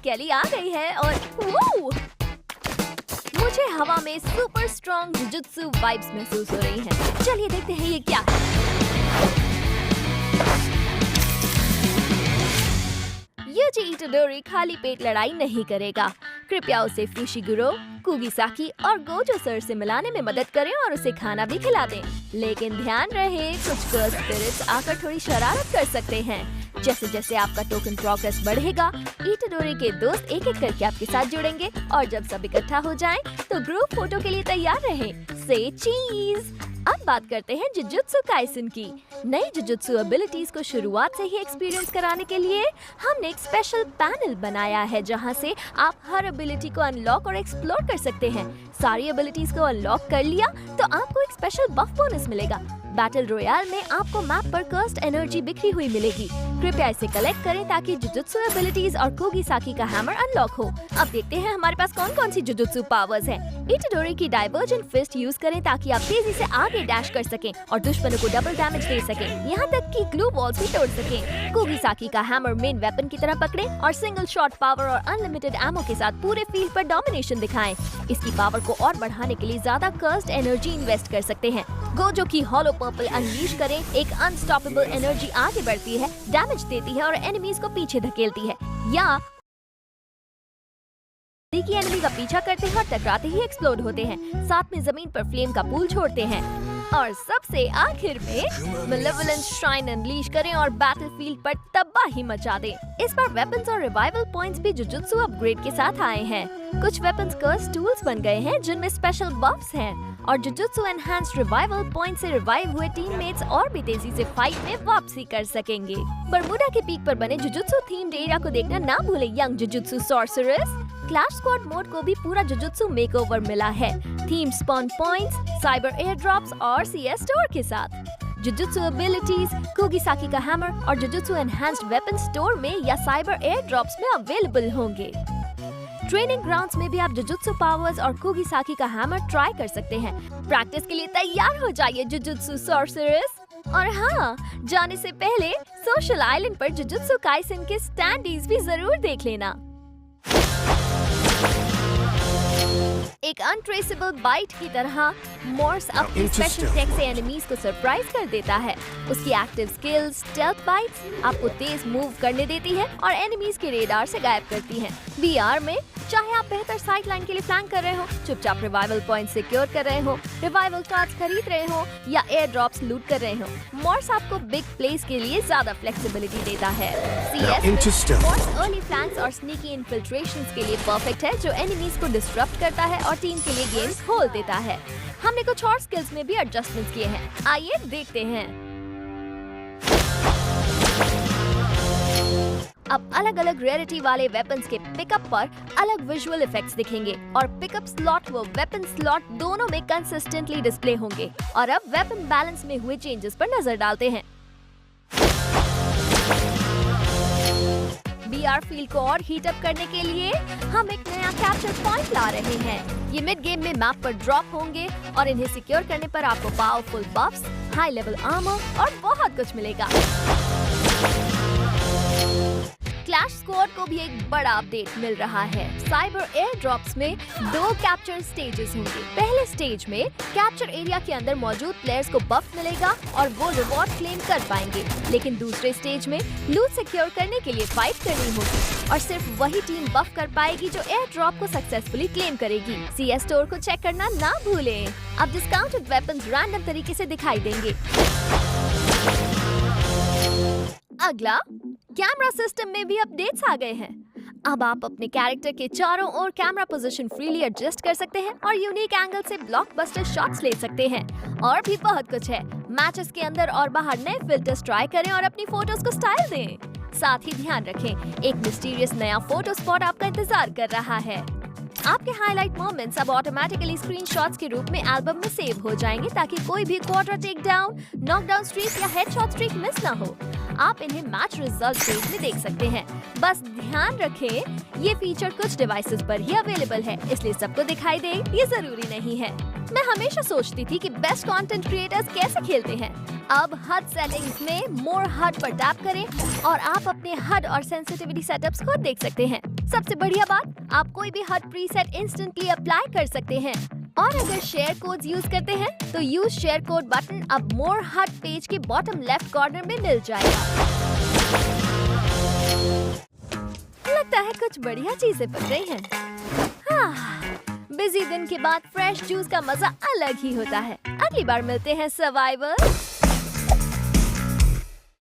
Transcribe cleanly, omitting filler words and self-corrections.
केली आ गई है और वो मुझे हवा में सुपर स्ट्रॉन्ग जुजुत्सु वाइब्स महसूस हो रही हैं। चलिए देखते हैं ये क्या है। यूजी इटाडोरी खाली पेट लड़ाई नहीं करेगा। कृपया उसे फुशिगुरो, कुगिसाकी और गोजो सर से मिलाने में मदद करें और उसे खाना भी खिला दें। लेकिन ध्यान रहे, कुछ गर्ल स्पिरिट्स आकर थोड़ी शरारत कर सकते हैं। जैसे जैसे आपका टोकन प्रोग्रेस बढ़ेगा, इटाडोरी के दोस्त एक एक करके आपके साथ जुड़ेंगे और जब सब इकट्ठा हो जाएं, तो ग्रुप फोटो के लिए तैयार रहें। से चीज। अब बात करते हैं जुजुत्सु काइसेन की। नई जुजुत्सु एबिलिटीज को शुरुआत से ही एक्सपीरियंस कराने के लिए हमने एक स्पेशल पैनल बनाया है, जहां से आप हर एबिलिटी को अनलॉक और एक्सप्लोर कर सकते हैं। सारी एबिलिटीज को अनलॉक कर लिया तो आपको एक स्पेशल बफ बोनस मिलेगा। बैटल रॉयल में आपको मैप पर कर्स्ड एनर्जी बिखरी हुई मिलेगी। कृपया इसे कलेक्ट करें ताकि जुजुत्सु एबिलिटीज और कुगिसाकी का हैमर अनलॉक हो। अब देखते हैं हमारे पास कौन कौन सी जुजुत्सु पावर्स हैं। इटाडोरी की डाइवर्जेंट फिस्ट यूज करें ताकि आप तेजी से आगे डैश कर सकें और दुश्मनों को डबल डैमेज दे सकें, यहाँ तक कि ग्लू वॉल्स भी तोड़ सकें। कुगिसाकी का हैमर मेन वेपन की तरह पकड़ें और सिंगल शॉट पावर और अनलिमिटेड एमो के साथ पूरे फील्ड पर डोमिनेशन दिखाएं। इसकी पावर को और बढ़ाने के लिए ज्यादा कर्स्ड एनर्जी इन्वेस्ट कर सकते हैं। गोजो की हॉलो पर्पल अनलीश करें। एक अनस्टॉपेबल एनर्जी आगे बढ़ती है, डैमेज देती है और एनिमीज को पीछे धकेलती है, या की एनिमी का पीछा करते हैं और टकराते ही एक्सप्लोड होते हैं। साथ में जमीन पर फ्लेम का पूल छोड़ते हैं। और सबसे आखिर में मेलेवोलेंस श्राइन अनलीश करें और बैटलफील्ड पर तबाही मचा दें। इस बार वेपन्स और रिवाइवल पॉइंट्स भी जुजुत्सु अपग्रेड के साथ आए हैं। कुछ वेपन्स कर्स टूल्स बन गए हैं जिनमें स्पेशल बफ्स हैं और जुजुत्सु एनहांस्ड रिवाइवल पॉइंट से रिवाइव हुए टीममेट्स और भी तेजी से फाइट में वापसी कर सकेंगे। बरमूडा के पीक पर बने जुजुत्सु थीम्ड एरिया को देखना ना भूले young jujutsu sorcerers. Clash squad mode को भी पूरा जुजुत्सु मेकओवर मिला है, theme spawn points, cyber air drops और सीएस स्टोर के साथ। जुजुत्सु एबिलिटीज, कुगिसाकी का हैमर और जुजुत्सु एनहांस्ड वेपन स्टोर में या साइबर एयर ड्रॉप्स में अवेलेबल होंगे। ट्रेनिंग ग्राउंड्स में भी आप जुजुत्सु पावर्स और कुगिसाकी का हैमर ट्राई कर सकते हैं। प्रैक्टिस के लिए तैयार हो जाइए जुजुत्सु सॉर्सरर्स। और हाँ, जाने से पहले सोशल आइलैंड पर जुजुत्सु काइसेन के स्टैंडीज भी जरूर देख लेना। एक अनट्रेसेबल बाइट की तरह मोर्स अपनी स्पेशल टेक से एनिमीज को सरप्राइज कर देता है। उसकी एक्टिव स्किल्स स्टेल्थ बाइट्स आपको तेज मूव करने देती है और एनिमीज के रेडार से गायब करती हैं। वीआर में चाहे आप बेहतर साइड लाइन के लिए प्लान कर रहे हो, चुपचाप रिवाइवल पॉइंट सिक्योर कर रहे हो, रिवाइवल कार्ड्स खरीद रहे हो या एयर ड्रॉप्स लूट कर रहे हो, मोर्स आपको बिग प्लेस के लिए ज्यादा फ्लेक्सिबिलिटी देता है। सीएस मोर्स अर्ली फ्लैंक्स और स्नीकी इन्फिल्ट्रेशंस के लिए परफेक्ट है, जो एनिमीज को डिसरप्ट करता है और टीम के लिए गेम खोल देता है। हमने कुछ और स्किल्स में भी एडजस्टमेंट्स किए हैं, आइए देखते हैं। अब अलग अलग रेयरिटी वाले वेपन्स के पिकअप पर अलग विजुअल इफेक्ट्स दिखेंगे और पिकअप स्लॉट व वेपन स्लॉट दोनों में कंसिस्टेंटली डिस्प्ले होंगे। और अब वेपन बैलेंस में हुए चेंजेस पर नजर डालते हैं। बीआर फील्ड को और हीट अप करने के लिए हम एक नया कैप्चर पॉइंट ला रहे हैं। ये मिड गेम में मैप पर ड्रॉप होंगे और इन्हें सिक्योर करने पर आपको पावरफुल बफ्स, हाई लेवल आर्मर और बहुत कुछ मिलेगा। क्लैश स्क्वाड को भी एक बड़ा अपडेट मिल रहा है। साइबर एयर ड्रॉप्स में 2 कैप्चर स्टेजेस होंगे। पहले स्टेज में कैप्चर एरिया के अंदर मौजूद प्लेयर्स को बफ मिलेगा और वो रिवॉर्ड क्लेम कर पाएंगे, लेकिन दूसरे स्टेज में लूट सिक्योर करने के लिए फाइट करनी होगी और सिर्फ वही टीम बफ कर पाएगी जो एयर ड्रॉप को सक्सेसफुली क्लेम करेगी। सीएस स्टोर को चेक करना ना भूलें। अब डिस्काउंटेड वेपन्स रैंडम तरीके से दिखाई देंगे। अगला, कैमरा सिस्टम में भी अपडेट्स आ गए हैं। अब आप अपने कैरेक्टर के चारों ओर कैमरा पोजीशन फ्रीली एडजस्ट कर सकते हैं और यूनिक एंगल से ब्लॉकबस्टर शॉट्स ले सकते हैं। और भी बहुत कुछ है। मैचेस के अंदर और बाहर नए फिल्टर्स ट्राई करें और अपनी फोटोज को स्टाइल दें। साथ ही ध्यान रखें, एक मिस्टीरियस नया फोटो स्पॉट आपका इंतजार कर रहा है। आपके हाईलाइट मोमेंट्स अब ऑटोमेटिकली स्क्रीनशॉट्स के रूप में एल्बम में सेव हो जाएंगे ताकि कोई भी quarter takedown, knockdown streak या हेडशॉट स्ट्रीक मिस ना हो। आप इन्हें मैच रिजल्ट पेज में देख सकते हैं। बस ध्यान रखें, ये फीचर कुछ डिवाइसेस पर ही अवेलेबल है, इसलिए सबको दिखाई दे ये जरूरी नहीं है। मैं हमेशा सोचती थी कि बेस्ट कंटेंट क्रिएटर्स कैसे खेलते हैं। अब HUD सेटिंग्स में मोर HUD पर टैप करें और आप अपने HUD और सेंसिटिविटी सेटअप्स को देख सकते हैं। सबसे बढ़िया बात, आप कोई भी हट प्रीसेट इंस्टेंटली अप्लाई कर सकते हैं। और अगर शेयर कोड्स यूज करते हैं तो यूज शेयर कोड बटन अब मोर हट पेज के बॉटम लेफ्ट कॉर्नर में मिल जाएगा। लगता है कुछ बढ़िया चीजें बन रही हैं। बिजी दिन के बाद फ्रेश जूस का मजा अलग ही होता है। अगली बार मिलते हैं सर्वाइवर्स।